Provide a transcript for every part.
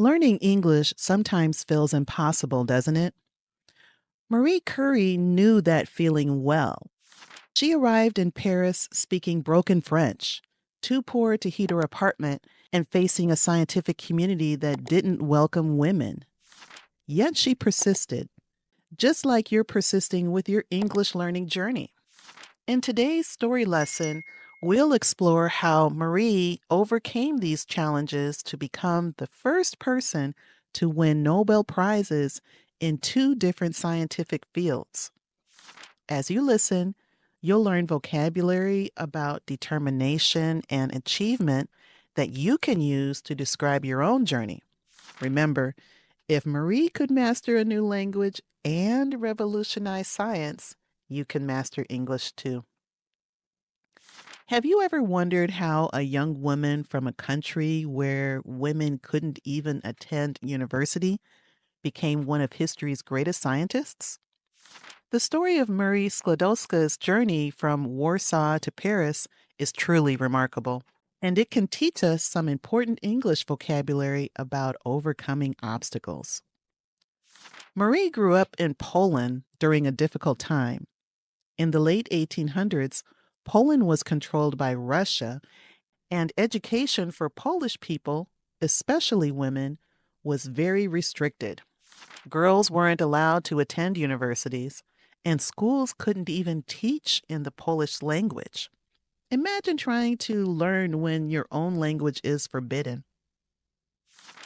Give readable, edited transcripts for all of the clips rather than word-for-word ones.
Learning English sometimes feels impossible, doesn't it? Marie Curie knew that feeling well. She arrived in Paris speaking broken French, too poor to heat her apartment, and facing a scientific community that didn't welcome women. Yet she persisted, just like you're persisting with your English learning journey. In today's story lesson, we'll explore how Marie overcame these challenges to become the first person to win Nobel Prizes in two different scientific fields. As you listen, you'll learn vocabulary about determination and achievement that you can use to describe your own journey. Remember, if Marie could master a new language and revolutionize science, you can master English too. Have you ever wondered how a young woman from a country where women couldn't even attend university became one of history's greatest scientists? The story of Marie Sklodowska's journey from Warsaw to Paris is truly remarkable, and it can teach us some important English vocabulary about overcoming obstacles. Marie grew up in Poland during a difficult time. In the late 1800s, Poland was controlled by Russia, and education for Polish people, especially women, was very restricted. Girls weren't allowed to attend universities, and schools couldn't even teach in the Polish language. Imagine trying to learn when your own language is forbidden.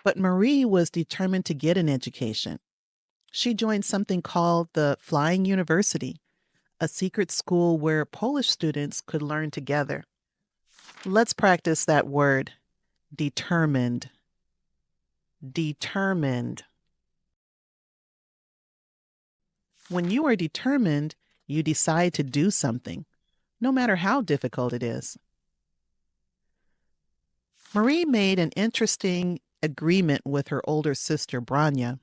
But Marie was determined to get an education. She joined something called the Flying University, a secret school where Polish students could learn together. Let's practice that word, determined. Determined. When you are determined, you decide to do something, no matter how difficult it is. Marie made an interesting agreement with her older sister, Branya.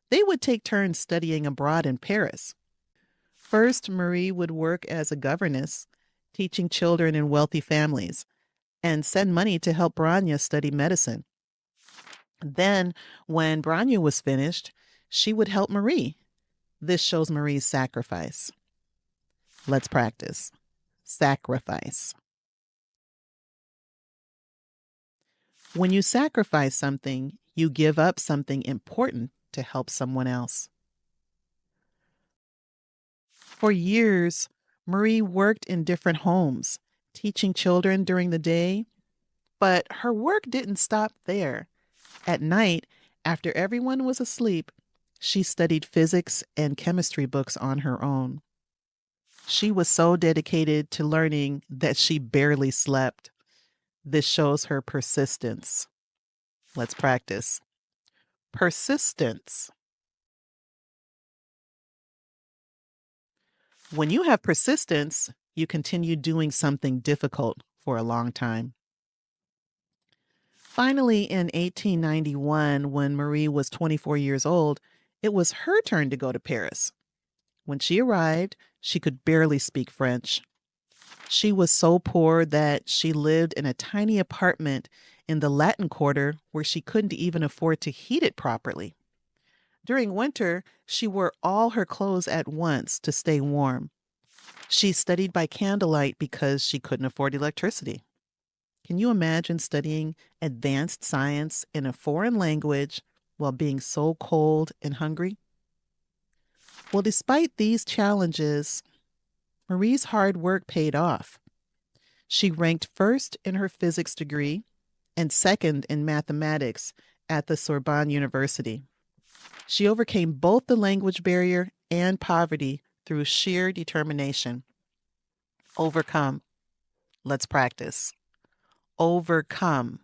They would take turns studying abroad in Paris. First, Marie would work as a governess, teaching children in wealthy families, and send money to help Branya study medicine. Then, when Branya was finished, she would help Marie. This shows Marie's sacrifice. Let's practice. Sacrifice. When you sacrifice something, you give up something important to help someone else. For years, Marie worked in different homes, teaching children during the day, but her work didn't stop there. At night, after everyone was asleep, she studied physics and chemistry books on her own. She was so dedicated to learning that she barely slept. This shows her persistence. Let's practice. Persistence. When you have persistence, you continue doing something difficult for a long time. Finally, in 1891, when Marie was 24 years old, it was her turn to go to Paris. When she arrived, she could barely speak French. She was so poor that she lived in a tiny apartment in the Latin Quarter where she couldn't even afford to heat it properly. During winter, she wore all her clothes at once to stay warm. She studied by candlelight because she couldn't afford electricity. Can you imagine studying advanced science in a foreign language while being so cold and hungry? Well, despite these challenges, Marie's hard work paid off. She ranked first in her physics degree and second in mathematics at the Sorbonne University. She overcame both the language barrier and poverty through sheer determination. Overcome. Let's practice. Overcome.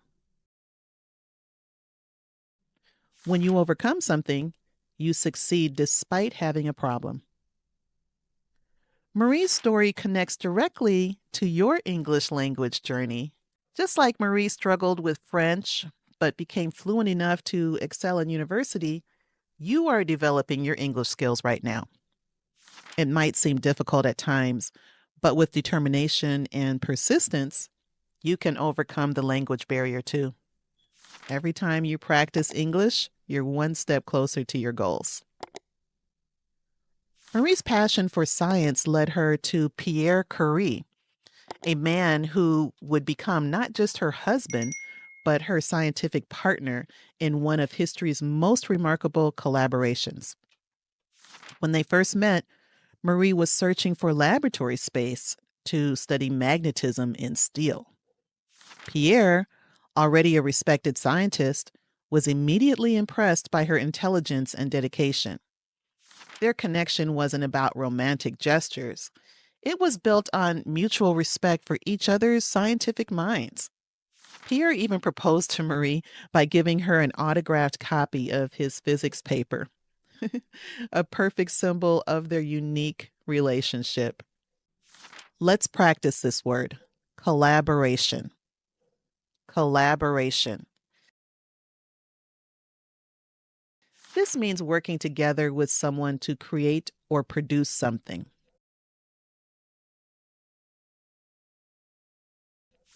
When you overcome something, you succeed despite having a problem. Marie's story connects directly to your English language journey. Just like Marie struggled with French but became fluent enough to excel in university, you are developing your English skills right now. It might seem difficult at times, but with determination and persistence, you can overcome the language barrier too. Every time you practice English, you're one step closer to your goals. Marie's passion for science led her to Pierre Curie, a man who would become not just her husband, but her scientific partner in one of history's most remarkable collaborations. When they first met, Marie was searching for laboratory space to study magnetism in steel. Pierre, already a respected scientist, was immediately impressed by her intelligence and dedication. Their connection wasn't about romantic gestures. It was built on mutual respect for each other's scientific minds. Pierre even proposed to Marie by giving her an autographed copy of his physics paper, a perfect symbol of their unique relationship. Let's practice this word: collaboration. Collaboration. This means working together with someone to create or produce something.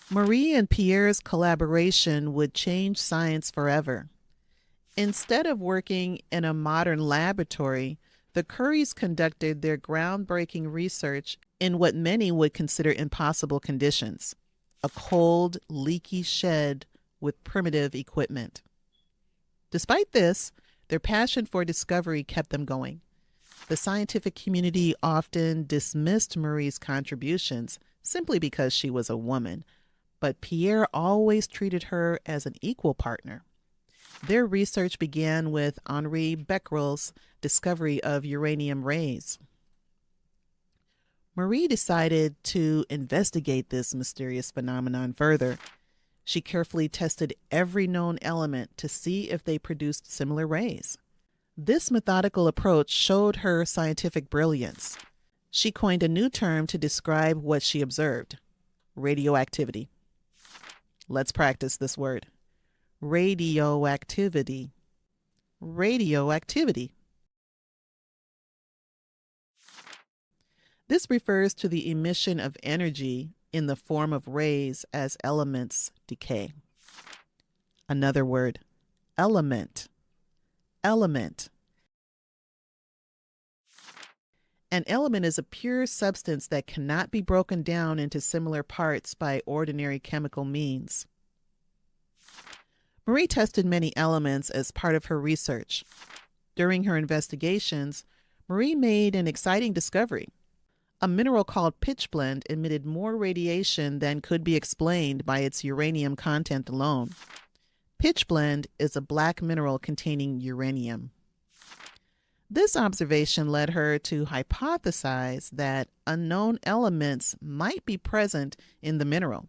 Marie and Pierre's collaboration would change science forever. Instead of working in a modern laboratory, the Curies conducted their groundbreaking research in what many would consider impossible conditions: a cold, leaky shed with primitive equipment. Despite this, their passion for discovery kept them going. The scientific community often dismissed Marie's contributions simply because she was a woman, but Pierre always treated her as an equal partner. Their research began with Henri Becquerel's discovery of uranium rays. Marie decided to investigate this mysterious phenomenon further. She carefully tested every known element to see if they produced similar rays. This methodical approach showed her scientific brilliance. She coined a new term to describe what she observed: radioactivity. Let's practice this word: radioactivity. Radioactivity. This refers to the emission of energy in the form of rays as elements decay. Another word: element. Element. An element is a pure substance that cannot be broken down into similar parts by ordinary chemical means. Marie tested many elements as part of her research. During her investigations, Marie made an exciting discovery. A mineral called pitchblende emitted more radiation than could be explained by its uranium content alone. Pitchblende is a black mineral containing uranium. This observation led her to hypothesize that unknown elements might be present in the mineral.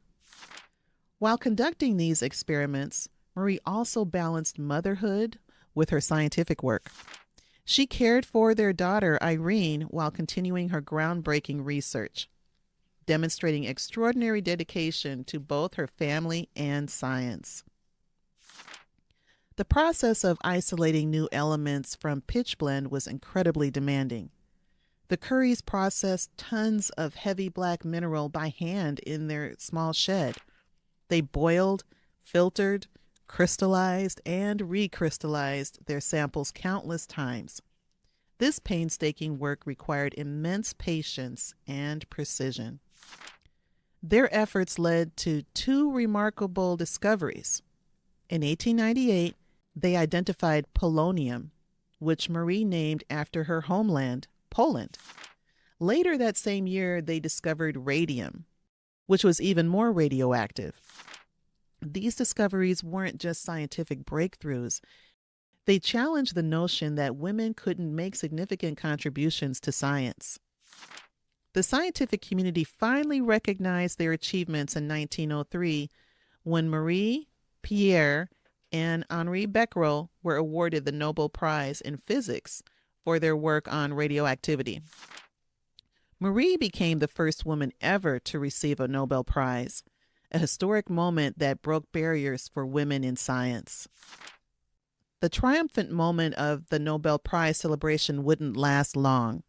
While conducting these experiments, Marie also balanced motherhood with her scientific work. She cared for their daughter, Irene, while continuing her groundbreaking research, demonstrating extraordinary dedication to both her family and science. The process of isolating new elements from pitchblende was incredibly demanding. The Curies processed tons of heavy black mineral by hand in their small shed. They boiled, filtered, crystallized, and recrystallized their samples countless times. This painstaking work required immense patience and precision. Their efforts led to two remarkable discoveries. In 1898, they identified polonium, which Marie named after her homeland, Poland. Later that same year, they discovered radium, which was even more radioactive. These discoveries weren't just scientific breakthroughs. They challenged the notion that women couldn't make significant contributions to science. The scientific community finally recognized their achievements in 1903 when Marie, Pierre, and Henri Becquerel were awarded the Nobel Prize in Physics for their work on radioactivity. Marie became the first woman ever to receive a Nobel Prize, a historic moment that broke barriers for women in science. The triumphant moment of the Nobel Prize celebration wouldn't last long.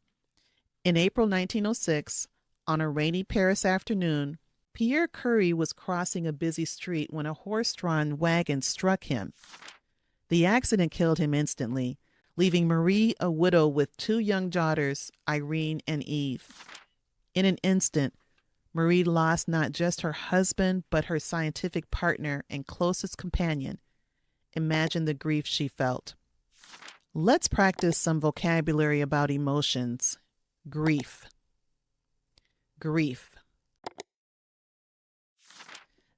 In April 1906, on a rainy Paris afternoon, Pierre Curie was crossing a busy street when a horse-drawn wagon struck him. The accident killed him instantly, leaving Marie a widow with two young daughters, Irene and Eve. In an instant, Marie lost not just her husband, but her scientific partner and closest companion. Imagine the grief she felt. Let's practice some vocabulary about emotions. Grief. Grief.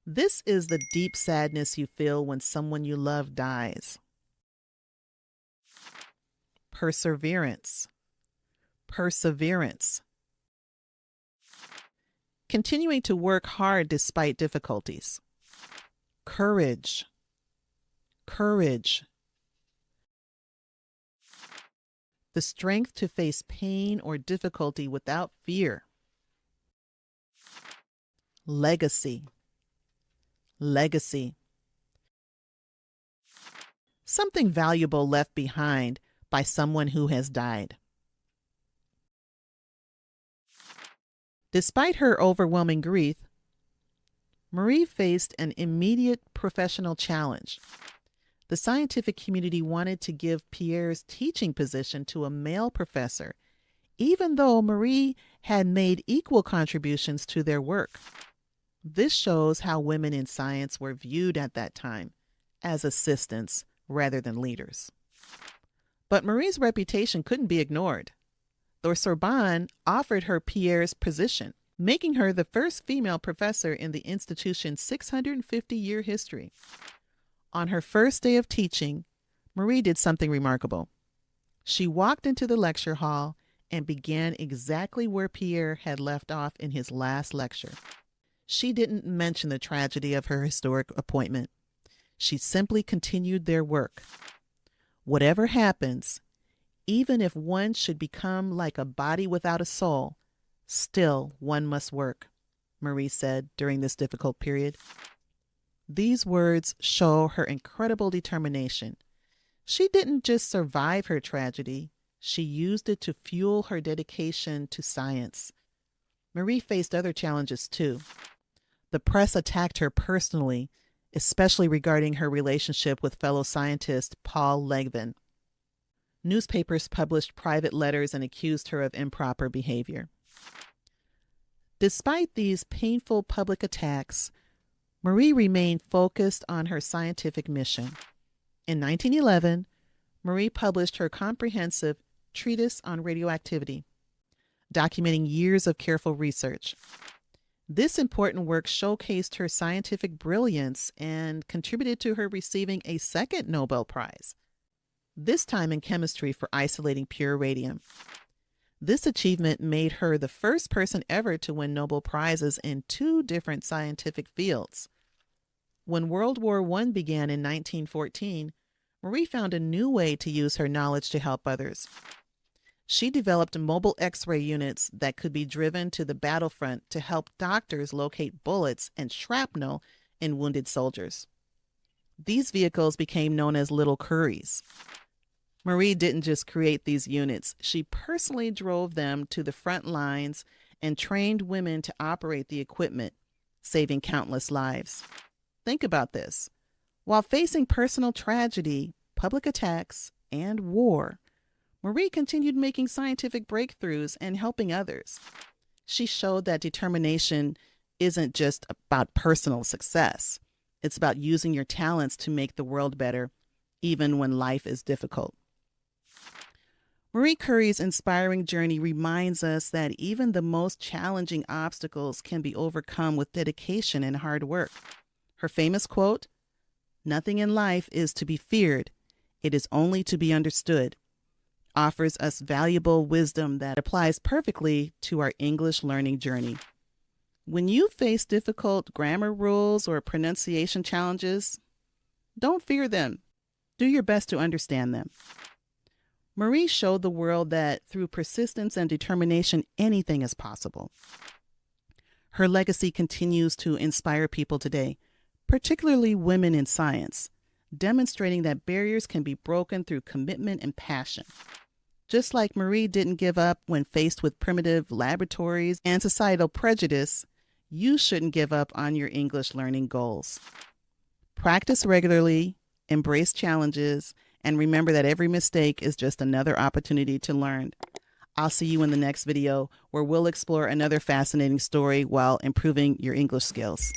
This is the deep sadness you feel when someone you love dies. Perseverance. Perseverance. Continuing to work hard despite difficulties. Courage. Courage. The strength to face pain or difficulty without fear. Legacy. Legacy. Something valuable left behind by someone who has died. Despite her overwhelming grief, Marie faced an immediate professional challenge. The scientific community wanted to give Pierre's teaching position to a male professor, even though Marie had made equal contributions to their work. This shows how women in science were viewed at that time, as assistants rather than leaders. But Marie's reputation couldn't be ignored. The Sorbonne offered her Pierre's position, making her the first female professor in the institution's 650-year history. On her first day of teaching, Marie did something remarkable. She walked into the lecture hall and began exactly where Pierre had left off in his last lecture. She didn't mention the tragedy of her historic appointment. She simply continued their work. Whatever happens, even if one should become like a body without a soul, still one must work, Marie said during this difficult period. These words show her incredible determination. She didn't just survive her tragedy, she used it to fuel her dedication to science. Marie faced other challenges too. The press attacked her personally, especially regarding her relationship with fellow scientist Paul Legvin. Newspapers published private letters and accused her of improper behavior. Despite these painful public attacks, Marie remained focused on her scientific mission. In 1911, Marie published her comprehensive treatise on radioactivity, documenting years of careful research. This important work showcased her scientific brilliance and contributed to her receiving a second Nobel Prize, this time in chemistry for isolating pure radium. This achievement made her the first person ever to win Nobel Prizes in two different scientific fields. When World War I began in 1914, Marie found a new way to use her knowledge to help others. She developed mobile X-ray units that could be driven to the battlefront to help doctors locate bullets and shrapnel in wounded soldiers. These vehicles became known as Little Curies. Marie didn't just create these units. She personally drove them to the front lines and trained women to operate the equipment, saving countless lives. Think about this. While facing personal tragedy, public attacks, and war, Marie continued making scientific breakthroughs and helping others. She showed that determination isn't just about personal success. It's about using your talents to make the world better, even when life is difficult. Marie Curie's inspiring journey reminds us that even the most challenging obstacles can be overcome with dedication and hard work. Her famous quote, "Nothing in life is to be feared, it is only to be understood," offers us valuable wisdom that applies perfectly to our English learning journey. When you face difficult grammar rules or pronunciation challenges, don't fear them. Do your best to understand them. Marie showed the world that through persistence and determination, anything is possible. Her legacy continues to inspire people today, particularly women in science, demonstrating that barriers can be broken through commitment and passion. Just like Marie didn't give up when faced with primitive laboratories and societal prejudice, you shouldn't give up on your English learning goals. Practice regularly, embrace challenges, and remember that every mistake is just another opportunity to learn. I'll see you in the next video where we'll explore another fascinating story while improving your English skills.